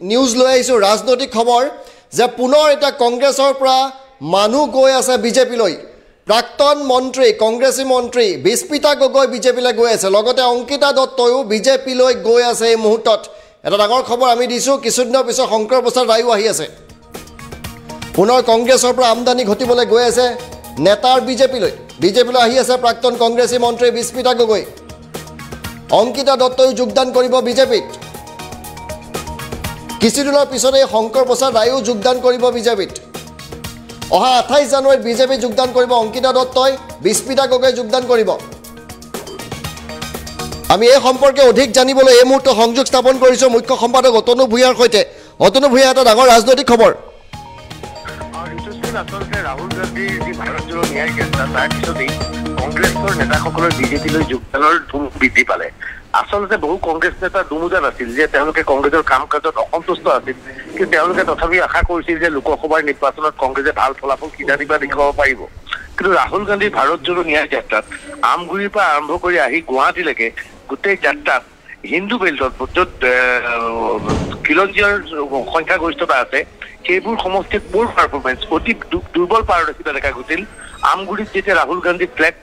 news লৈ আহিছোঁ ৰাজনৈতিক খবৰ যে পুনৰ এটা কংগ্ৰেছৰ পৰা মানুহ গৈ আছে বিজেপিলৈ প্ৰাক্তন মন্ত্ৰী কংগ্ৰেছী মন্ত্ৰী বিস্মিতা গগৈ বিজেপিলৈ গৈ আছে লগতে অংকিতা দত্তয়ো বিজেপিলৈ গৈ আছে এই মুহূৰ্তত এটা ডাঙৰ খবৰ আমি দিছোঁ কিছুদিনৰ পিছত শংকৰ প্ৰসাদ ৰায়ো আহি আছে পুনৰ কংগ্ৰেছৰ পৰা আমদানি ঘটিবলৈ গৈ আছে নেতাৰ বিজেপিলৈ আহি আছে প্ৰাক্তন কংগ্ৰেছী মন্ত্ৰী বিস্মিতা গগৈ অংকিতা দত্তয়ো যোগদান কৰিব বিজেপিত কিছুদিনৰ পিছতে শংকৰ প্ৰসাদ ৰায়ো যোগদান কৰিব বিজেপিত অহা 28 জানুৱাৰীত বিজেপি যোগদান কৰিব অংকিতা দত্তই বিস্মিতা গগৈ যোগদান কৰিব আমি এই সম্পৰ্কে অধিক জানিবলৈ এই মুহূৰ্তত সংযোগ স্থাপন কৰিছোঁ মুখ্য সম্পাদক অতনু ভূঞাৰ সৈতে অতনু ভূঞা এটা ডাঙৰ ৰাজনৈতিক খবৰ আচলতে ৰাহুল গান্ধীৰ যি ভাৰত জোড়ো ন্যায় যাত্ৰা তাৰ পিছতেই কংগ্ৰেছৰ নেতাসকলৰ বিজেপিলৈ যোগদানৰ ধুম বৃদ্ধি পালে আচলতে বহু কংগ্ৰেছ নেতা দুমোজান আছিল যে তেওঁলোকে কংগ্ৰেছৰ কাম কাজত অসন্তুষ্ট আছিল কিন্তু তেওঁলোকে তথাপি আশা কৰিছিল যে লোকসভাৰ নিৰ্বাচনত কংগ্ৰেছে ভাল ফলাফল কিজানিবা দেখুৱাব পাৰিব কিন্তু ৰাহুল গান্ধীৰ ভাৰত জোড়ো ন্যায় যাত্ৰাত আমগুৰিৰ পৰা আৰম্ভ কৰি আহি গুৱাহাটীলৈকে গোটেই যাত্ৰাত হিন্দু বেল্টত য'ত খিলঞ্জীয়াৰ সংখ্যাগৰিষ্ঠতা আছে সেইবোৰ সমষ্টিত মোৰ পাৰফৰ্মেঞ্চ অতি দুৰ্বল পাৰদৰ্শিতা দেখা গৈছিল আমগুৰিত যেতিয়া ৰাহুল গান্ধী ফ্লেগ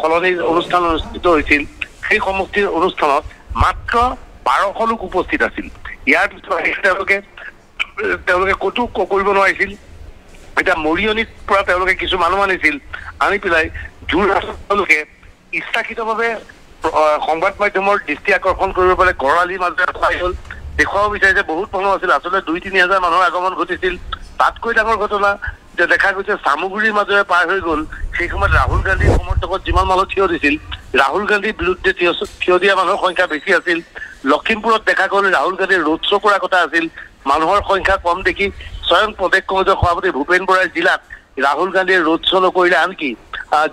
সলনিৰ অনুষ্ঠান অনুষ্ঠিত হৈছিল সেই সমষ্টিৰ অনুষ্ঠানত মাত্ৰ 1200 লোক উপস্থিত আছিল ইয়াৰ পিছত তেওঁলোকে ক'তো কৰিব নোৱাৰিছিল এটা মৰিয়নিৰ পৰা তেওঁলোকে কিছু মানুহ আনিছিল আনি পেলাই যোৰহাটত তেওঁলোকে ইচ্ছাকৃতভাৱে সংবাদ মাধ্যমৰ দৃষ্টি আকৰ্ষণ কৰিব পাৰে গড়ালিৰ মাজেৰে পাই হ'ল দেখুৱাব বিচাৰিছে বহুত মানুহ আছিল আচলতে 2-3 হাজাৰ মানুহৰ আগমন ঘটিছিল তাতকৈ ডাঙৰ ঘটনা যে দেখা গৈছে চামুগুৰিৰ মাজেৰে পাৰ হৈ গ'ল সেই সময়ত ৰাহুল গান্ধীৰ সমৰ্থকত যিমান মানুহ থিয় দিছিল ৰাহুল গান্ধীৰ বিৰুদ্ধে থিয় দিয়া মানুহৰ সংখ্যা বেছি আছিল লখিমপুৰত দেখা গ'ল ৰাহুল গান্ধীৰ ৰোড শ্ব' কৰাৰ কথা আছিল মানুহৰ সংখ্যা কম দেখি স্বয়ং প্ৰদেশ কংগ্ৰেছৰ সভাপতি ভূপেন বৰাই জিলাত ৰাহুল গান্ধীয়ে ৰোড শ্ব' নকৰিলে আনকি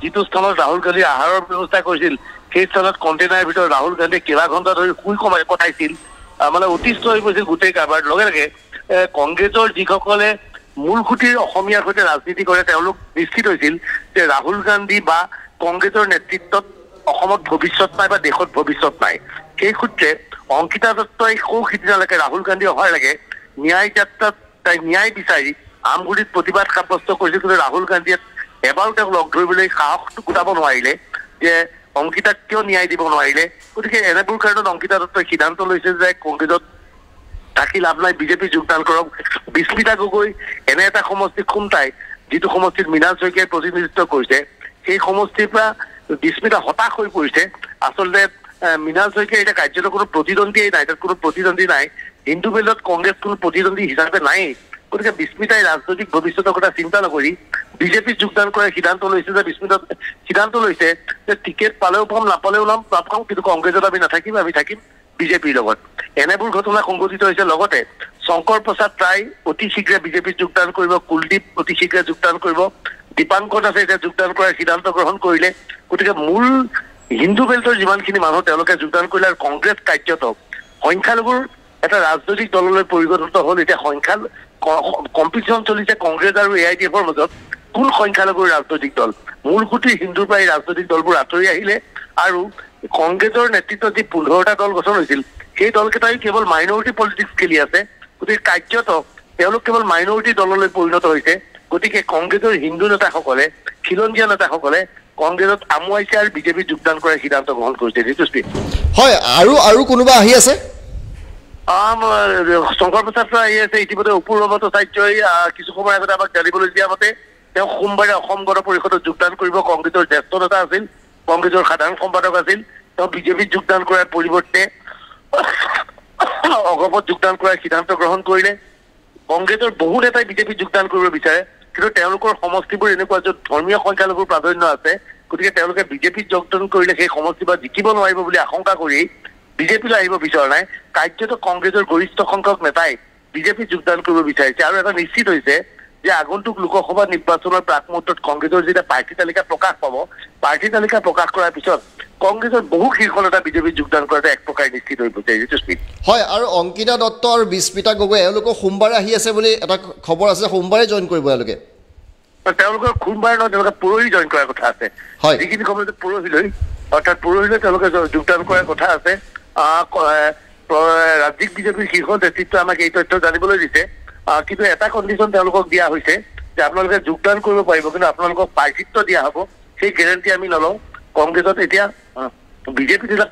যিটো স্থানত ৰাহুল গান্ধীয়ে আহাৰৰ ব্যৱস্থা কৰিছিল সেই স্থানত কণ্টেইনাৰৰ ভিতৰত ৰাহুল গান্ধীয়ে কেইবা ঘণ্টা ধৰি শুই কটাইছিল মানে অতিষ্ঠ হৈ পৰিছিল গোটেই কাৰবাৰ লগে লগে কংগ্ৰেছৰ যিসকলে মূল খুঁটিৰ অসমীয়াৰ সৈতে ৰাজনীতি কৰে তেওঁলোক নিশ্চিত হৈছিল যে ৰাহুল গান্ধী বা কংগ্ৰেছৰ নেতৃত্বত অসমত ভৱিষ্যত নাই বা দেশত ভৱিষ্যত নাই সেই সূত্ৰে অংকিতা দত্তই সৌ সিদিনালৈকে ৰাহুল গান্ধী অহাৰ লাগে ন্যায় যাত্ৰাত তাই ন্যায় বিচাৰি আমগুৰিত প্ৰতিবাদ সাব্যস্ত কৰিছিল কিন্তু ৰাহুল গান্ধীয়ে এবাৰো তেওঁক লগ ধৰিবলৈ সাহসটো গোটাব নোৱাৰিলে যে অংকিতাক কিয় ন্যায় দিব নোৱাৰিলে গতিকে এনেবোৰ কাৰণত অংকিতা দত্তই সিদ্ধান্ত লৈছে যে কংগ্ৰেছত থাকি লাভ নাই বিজেপি যোগদান কৰক বিস্মিতা গগৈ এনে এটা সমষ্টি খুমটাই যিটো সমষ্টিত মৃণাল শইকীয়াই প্ৰতিনিধিত্ব কৰিছে সেই সমষ্টিৰ পৰা বিস্মিতা হতাশ হৈ পৰিছে আচলতে মৃণাল শইকীয়াৰ এতিয়া কাৰ্যত কোনো প্ৰতিদ্বন্দ্বীয়ে নাই তাত কোনো প্ৰতিদ্বন্দ্বী নাই হিন্দু বেলত কংগ্ৰেছ কোনো প্ৰতিদ্বন্দ্বী হিচাপে নাই গতিকে বিস্মিতাই ৰাজনৈতিক ভৱিষ্যতৰ কথা চিন্তা নকৰি বিজেপিত যোগদান কৰাৰ সিদ্ধান্ত লৈছে যে বিস্মিতা সিদ্ধান্ত লৈছে যে টিকেট পালেও পাম নাপালেও নাপাম কিন্তু কংগ্ৰেছত আমি নাথাকিম আমি থাকিম বিজেপিৰ লগত এনেবোৰ ঘটনা সংঘটিত হৈছে লগতে শংকৰ প্ৰসাদ ৰায় অতি শীঘ্ৰে বিজেপিত যোগদান কৰিব কুলদীপ অতি শীঘ্ৰে যোগদান কৰিব দীপাংকৰ দাসে এতিয়া যোগদান কৰাৰ সিদ্ধান্ত গ্ৰহণ কৰিলে গতিকে মূল হিন্দু বেল্টৰ যিমানখিনি মানুহ তেওঁলোকে যোগদান কৰিলে আৰু কংগ্ৰেছ কাৰ্যত সংখ্যালঘুৰ এটা ৰাজনৈতিক দললৈ পৰিৱৰ্তিত হ'ল এতিয়া সংখ্যা কম্পিটিশ্যন চলিছে কংগ্ৰেছ আৰু AIDFৰ মাজত কোন সংখ্যালঘুৰ ৰাজনৈতিক দল মূল খুঁটি হিন্দুৰ পৰা এই ৰাজনৈতিক দলবোৰ আঁতৰি আহিলে আৰু কংগ্ৰেছৰ নেতৃত্বত যি 15টা দল গঠন হৈছিল সেই দলকেইটাই কেৱল মাইনৰিটি পলিটিক্স খেলি আছে গতিকে কাৰ্যত তেওঁলোক কেৱল মাইনৰিটি দললৈ পৰিণত হৈছে গতিকে কংগ্ৰেছৰ হিন্দু নেতাসকলে খিলঞ্জীয়া নেতাসকলে কংগ্ৰেছত আমুৱাইছে আৰু বিজেপিত যোগদান কৰাৰ সিদ্ধান্ত গ্ৰহণ কৰিছে ঋতুশ্ৰী হয় আৰু কোনোবা আহি আছে শংকৰ প্ৰসাদ আহি আছে ইতিমধ্যে অপূৰ্ব ভট্টাচাৰ্যই কিছু সময় আগতে আমাক জানিবলৈ দিয়া মতে তেওঁ সোমবাৰে অসম গণ পৰিষদত যোগদান কৰিব কংগ্ৰেছৰ জ্যেষ্ঠ নেতা আছিল কংগ্ৰেছৰ সাধাৰণ সম্পাদক আছিল তেওঁ বিজেপিত যোগদান কৰাৰ পৰিৱৰ্তে অগপত যোগদান কৰাৰ সিদ্ধান্ত গ্ৰহণ কৰিলে কংগ্ৰেছৰ বহু নেতাই বিজেপিত যোগদান কৰিব বিচাৰে কিন্তু তেওঁলোকৰ সমষ্টিবোৰ এনেকুৱা য'ত ধৰ্মীয় সংখ্যালঘুৰ প্ৰাধান্য আছে গতিকে তেওঁলোকে বিজেপিত যোগদান কৰিলে সেই সমষ্টি বা জিকিব নোৱাৰিব বুলি আশংকা কৰি বিজেপিলৈ আহিব বিচৰা নাই কাৰ্যত কংগ্ৰেছৰ গৰিষ্ঠ সংখ্যক নেতাই বিজেপিত যোগদান কৰিব বিচাৰিছে আৰু এটা নিশ্চিত হৈছে যে আগন্তুক লোকসভা নিৰ্বাচনৰ প্ৰাক মুহূৰ্তত কংগ্ৰেছৰ যেতিয়া প্ৰাৰ্থী তালিকা প্ৰকাশ পাব প্ৰাৰ্থী তালিকা প্ৰকাশ কৰাৰ পিছত কংগ্ৰেছৰ বহু শীৰ্ষ নেতা বিজেপিত যোগদান কৰাটো এক প্ৰকাৰ নিশ্চিত হৈ পৰিছে হয় আৰু অংকিতা দত্ত আৰু বিস্মিতা গগৈ এওঁলোকৰ সোমবাৰে আহি আছে বুলি এটা খবৰ আছে সোমবাৰে জইন কৰিব এওঁলোকে তেওঁলোকৰ সোমবাৰে নহয় তেওঁলোকে পৰহি জইন কৰাৰ কথা আছে যিখিনি খবৰ পৰহিলৈ অৰ্থাৎ পৰহিলৈ তেওঁলোকে যোগদান কৰাৰ কথা আছে ৰাজ্যিক বিজেপিৰ শীৰ্ষ নেতৃত্বই আমাক এই তথ্য জানিবলৈ দিছে কিন্তু এটা কণ্ডিশ্যন তেওঁলোকক দিয়া হৈছে যে আপোনালোকে যোগদান কৰিব পাৰিব কিন্তু আপোনালোকক প্ৰাৰ্থিত্ব দিয়া হ'ব সেই গেৰেণ্টি আমি নলওঁ কংগ্ৰেছত এতিয়া বিজেপিত এটা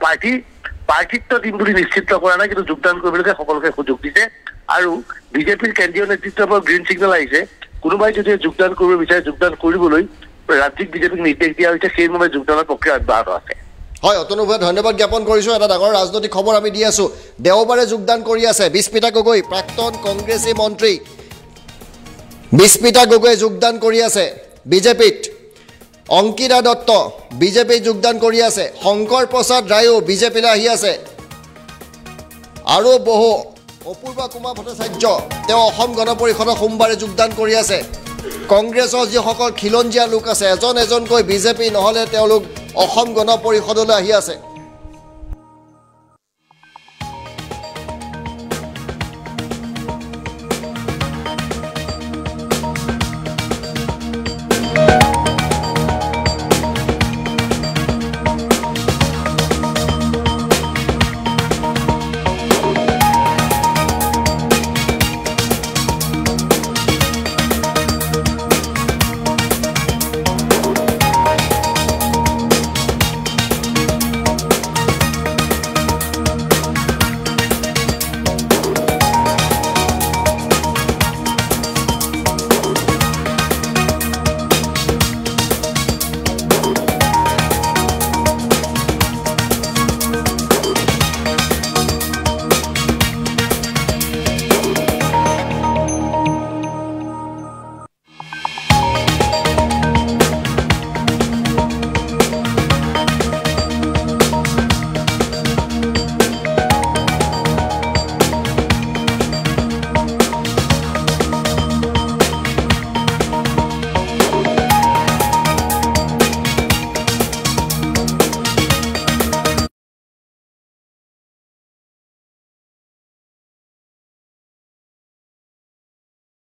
প্ৰাৰ্থিত্ব দিম বুলি নিশ্চিত কৰা নাই কিন্তু যোগদান কৰিবলৈকে সকলোকে সুযোগ দিছে আৰু বিজেপিৰ কেন্দ্ৰীয় নেতৃত্বৰ পৰা গ্ৰীণ ছিগনেল আহিছে কোনোবাই যদি যোগদান কৰিব বিচাৰে যোগদান কৰিবলৈ ৰাজ্যিক বিজেপিক নিৰ্দেশ দিয়া হৈছে সেইমৰ্মে যোগদানৰ প্ৰক্ৰিয়া অব্যাহত আছে হয় অতনু ভূঞা ধন্যবাদ জ্ঞাপন কৰিছোঁ এটা ডাঙৰ ৰাজনৈতিক খবৰ আমি দি আছোঁ দেওবাৰে যোগদান কৰি আছে বিস্মিতা গগৈ প্ৰাক্তন কংগ্ৰেছী মন্ত্ৰী বিস্মিতা গগৈয়ে যোগদান কৰি আছে বিজেপিত অংকিতা দত্ত বিজেপিত যোগদান কৰি আছে শংকৰ প্ৰসাদ ৰায়ো বিজেপিলৈ আহি আছে আৰু বহু অপূৰ্বা কুমাৰ ভট্টাচাৰ্য তেওঁ অসম গণ পৰিষদৰ সোমবাৰে যোগদান কৰি আছে কংগ্ৰেছৰ যিসকল খিলঞ্জীয়া লোক আছে এজন এজনকৈ বিজেপি নহ'লে তেওঁলোক অসম গণ পৰিষদলৈ আহি আছে